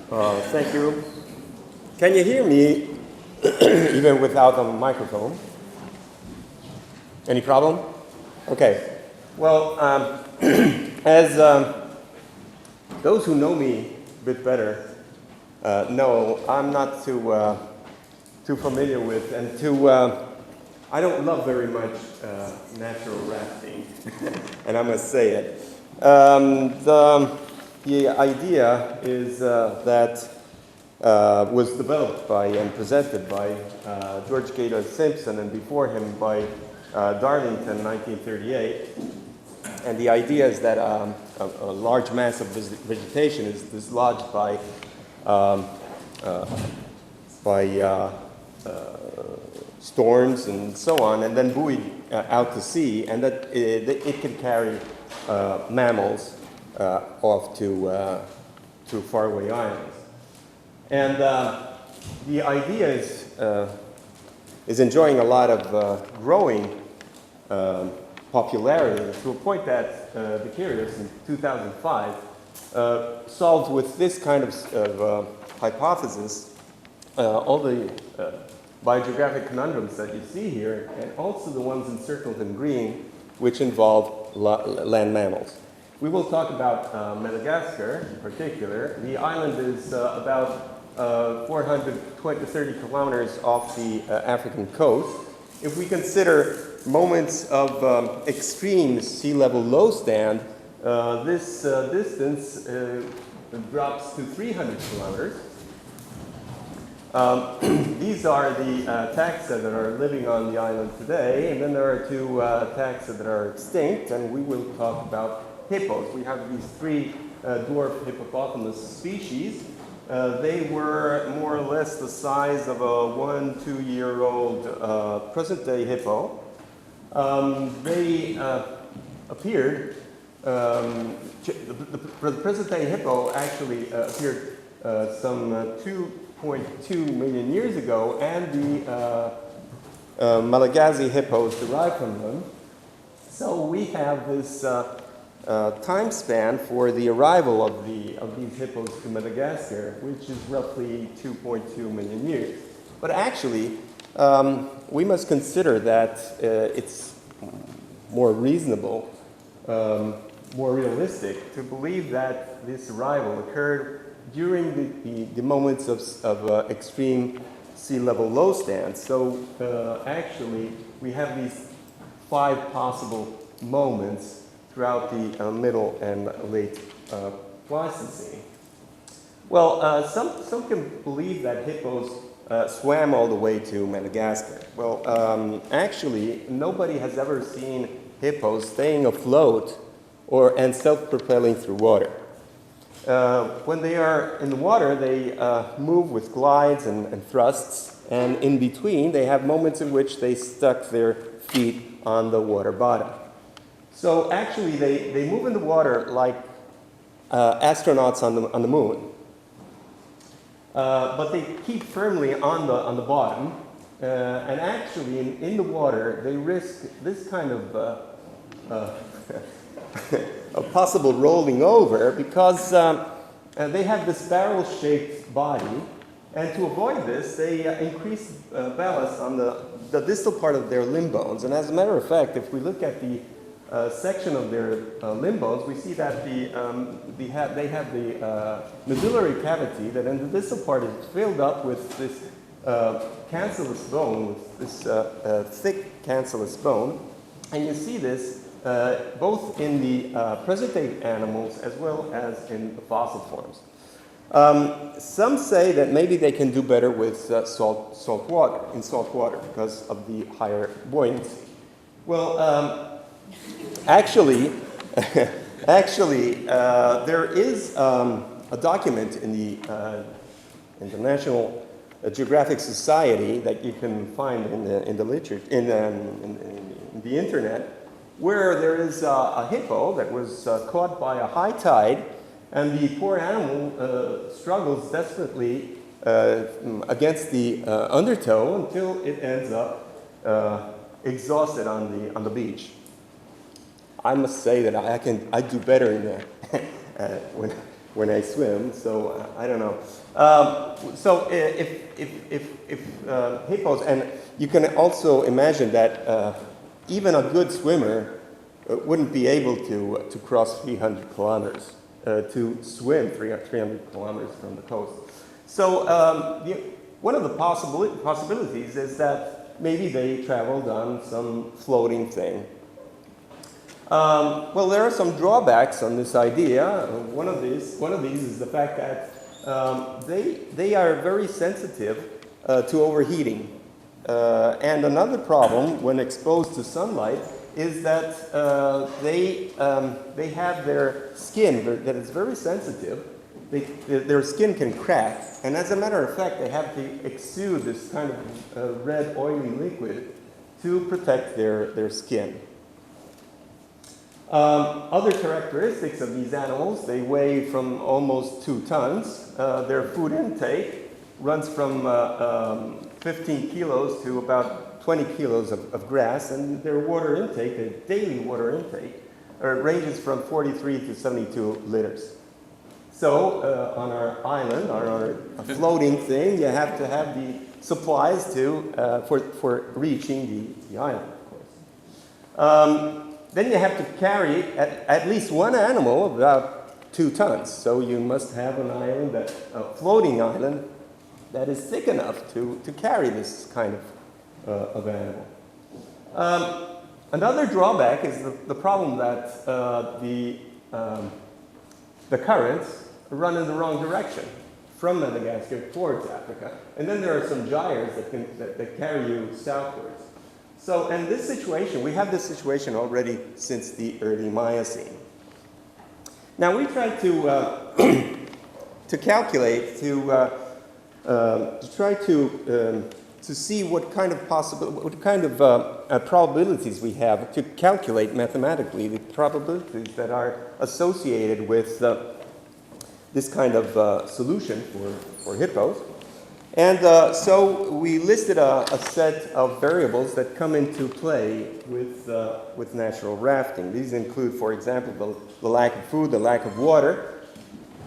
Thank you. Can you hear me even without a microphone? Any problem? Okay. Well, as those who know me a bit better know, I'm not too familiar with and I don't love very much natural rafting, and I must say it. The idea is that was developed by and presented by George Gaylord Simpson, and before him by Darlington in 1938. And the idea is that a large mass of vegetation is dislodged by storms and so on, and then buoyed out to sea, and that it can carry mammals off to faraway islands. And the idea is enjoying a lot of growing popularity, to a point that the Teylers in 2005 solved with this kind of hypothesis all the biogeographic conundrums that you see here, and also the ones encircled in green, which involve land mammals. We will talk about Madagascar in particular. The island is about 430 kilometers off the African coast. If we consider moments of extreme sea level low stand, this distance drops to 300 kilometers. These are the taxa that are living on the island today, and then there are two taxa that are extinct, and we will talk about hippos. We have these three dwarf hippopotamus species. They were more or less the size of a 1-2-year-old present-day hippo. They appeared, the present-day hippo actually appeared some 2.2 million years ago, and the Malagasy hippos derived from them. So we have this time span for the arrival of these hippos to Madagascar, which is roughly 2.2 million years. But actually, we must consider that it's more reasonable, more realistic to believe that this arrival occurred during the moments of extreme sea level low stand. So actually, we have these 5 possible moments throughout the middle and late Pleistocene. Well, some can believe that hippos swam all the way to Madagascar. Well, actually, nobody has ever seen hippos staying afloat and self-propelling through water. When they are in the water, they move with glides and thrusts, and in between, they have moments in which they stuck their feet on the water bottom. So actually, they move in the water like astronauts on the moon. But they keep firmly on the bottom, and actually in the water they risk this kind of a possible rolling over, because they have this barrel-shaped body, and to avoid this they increase ballast on the distal part of their limb bones. And as a matter of fact, if we look at the section of their limb bones, we see that they have the medullary cavity that in the distal part is filled up with this cancellous bone, with this thick cancellous bone. And you see this both in the present-day animals as well as in the fossil forms. Some say that maybe they can do better with salt water because of the higher buoyancy. Well, actually, there is a document in the National Geographic Society that you can find in the literature in the internet, where there is a hippo that was caught by a high tide, and the poor animal struggles desperately against the undertow until it ends up exhausted on the beach. I must say that I do better in when I swim, so I don't know. So if hippos, and you can also imagine that even a good swimmer wouldn't be able to cross 300 kilometers, to swim 300 kilometers from the coast. So one of the possibilities is that maybe they traveled on some floating thing. Well, there are some drawbacks on this idea. One of these is the fact that they are very sensitive to overheating. And another problem when exposed to sunlight is that they have their skin that is very sensitive. Their skin can crack, and as a matter of fact, they have to exude this kind of red, oily liquid to protect their skin. Other characteristics of these animals, they weigh from almost 2 tons. Their food intake runs from 15 kilos to about 20 kilos of grass, and their water intake, their daily water intake, ranges from 43 to 72 liters. So on our island, on our floating thing, you have to have the supplies for reaching the island, of course. Then you have to carry at least one animal of about 2 tons. So you must have an island, a floating island, that is thick enough to carry this kind of animal. Another drawback is the problem that the currents run in the wrong direction from Madagascar towards Africa. And then there are some gyres that carry you southwards. So in this situation, we have this situation already since the early Miocene. Now we tried to calculate, to try to see what kind of probabilities we have to calculate mathematically the probabilities that are associated with this kind of solution for hippos. And so we listed a set of variables that come into play with natural rafting. These include, for example, the lack of food, the lack of water.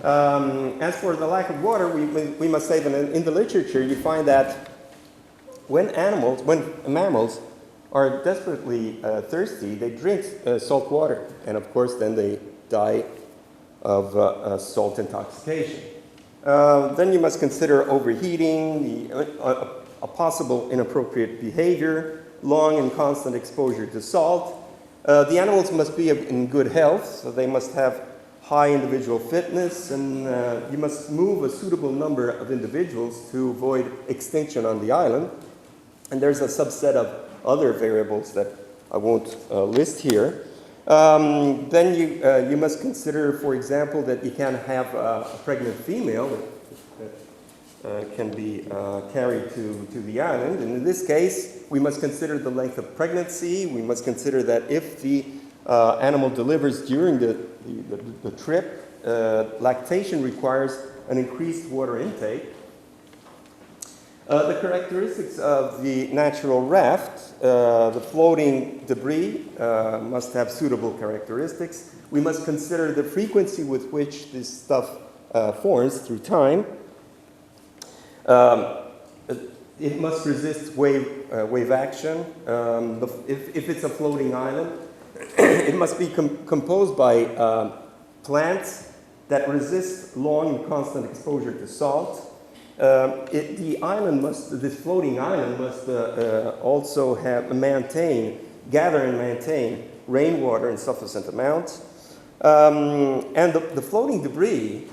As for the lack of water, we must say that in the literature you find that when mammals are desperately thirsty, they drink salt water, and of course then they die of salt intoxication. Then you must consider overheating, a possible inappropriate behavior, long and constant exposure to salt. The animals must be in good health, so they must have high individual fitness, and you must move a suitable number of individuals to avoid extinction on the island. And there's a subset of other variables that I won't list here. Then you must consider, for example, that you can have a pregnant female that can be carried to the island. And in this case, we must consider the length of pregnancy. We must consider that if the animal delivers during the trip, lactation requires an increased water intake. The characteristics of the natural raft, the floating debris must have suitable characteristics. We must consider the frequency with which this stuff forms through time. It must resist wave action. If it's a floating island, it must be composed by plants that resist long and constant exposure to salt. This floating island must also gather and maintain rainwater in sufficient amounts. And the floating debris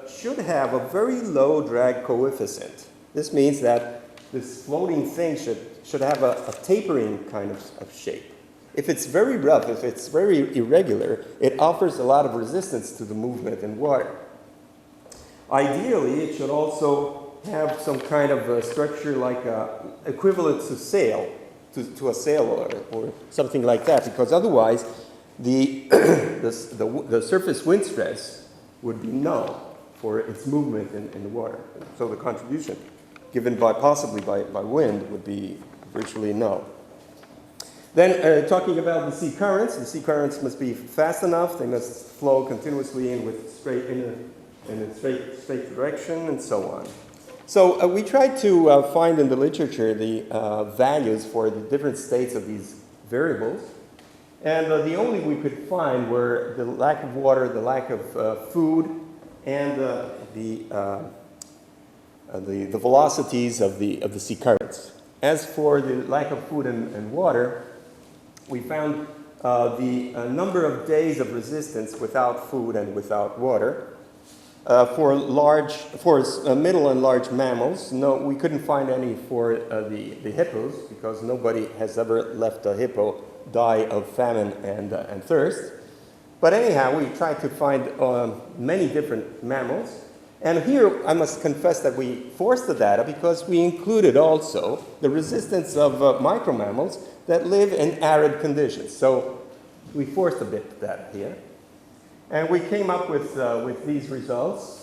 should have a very low drag coefficient. This means that this floating thing should have a tapering kind of shape. If it's very rough, if it's very irregular, it offers a lot of resistance to the movement in water. Ideally, it should also have some kind of structure like equivalent to sail, to a sail or something like that, because otherwise the surface wind stress would be null for its movement in the water. So the contribution given possibly by wind would be virtually null. Then talking about the sea currents must be fast enough. They must flow continuously in a straight direction, and so on. So we tried to find in the literature the values for the different states of these variables. And the only we could find were the lack of water, the lack of food, and the velocities of the sea currents. As for the lack of food and water, we found the number of days of resistance without food and without water. For middle and large mammals, no, we couldn't find any for the hippos, because nobody has ever left a hippo die of famine and thirst. But anyhow, we tried to find many different mammals. And here I must confess that we forced the data because we included also the resistance of micromammals that live in arid conditions. So we forced a bit of data here. And we came up with these results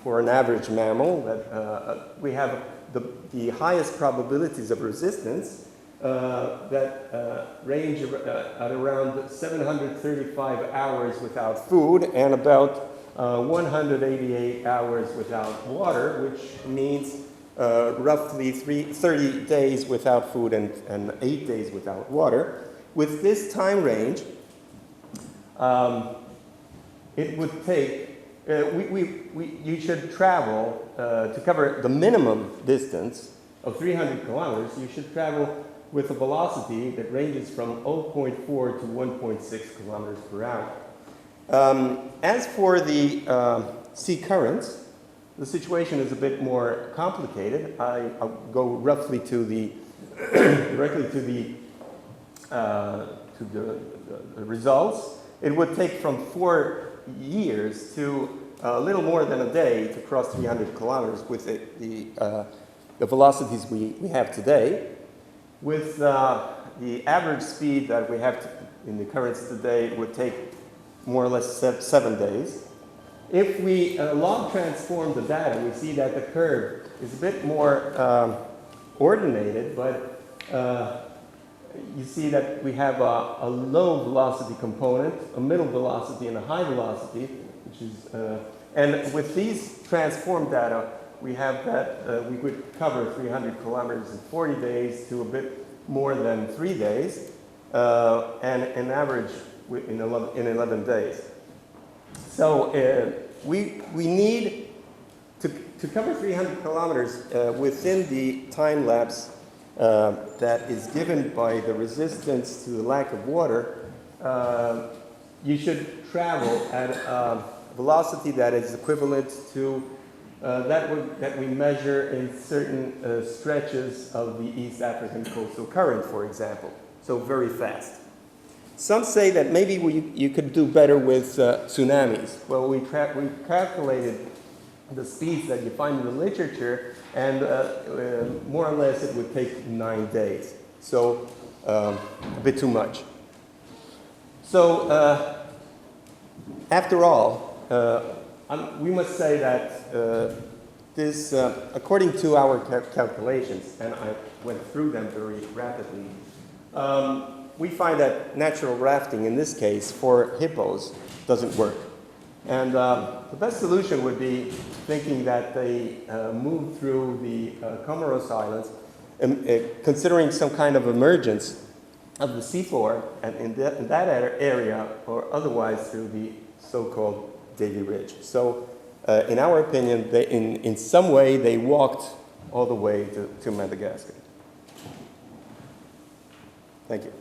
for an average mammal that we have the highest probabilities of resistance that range at around 735 hours without food and about 188 hours without water, which means roughly 30 days without food and 8 days without water. With this time range, it would take, you should travel, to cover the minimum distance of 300 kilometers, you should travel with a velocity that ranges from 0.4 to 1.6 kilometers per hour. As for the sea currents, the situation is a bit more complicated. I'll go roughly to the, directly to the results. It would take from 4 years to a little more than a day to cross 300 kilometers with the velocities we have today. With the average speed that we have in the currents today, it would take more or less 7 days. If we log transform the data, we see that the curve is a bit more ordinated, but you see that we have a low velocity component, a middle velocity, and a high velocity, which is, and with these transformed data, we have that we would cover 300 kilometers in 40 days to a bit more than 3 days, and an average in 11 days. So we need to cover 300 kilometers within the time lapse that is given by the resistance to the lack of water. You should travel at a velocity that is equivalent to that we measure in certain stretches of the East African coastal current, for example. So very fast. Some say that maybe you could do better with tsunamis. Well, we calculated the speeds that you find in the literature, and more or less it would take 9 days. So a bit too much. So after all, we must say that this, according to our calculations, and I went through them very rapidly, we find that natural rafting in this case for hippos doesn't work. And the best solution would be thinking that they move through the Comoros Islands, considering some kind of emergence of the seafloor and in that area, or otherwise through the so-called Davy Ridge. So in our opinion, in some way they walked all the way to Madagascar. Thank you.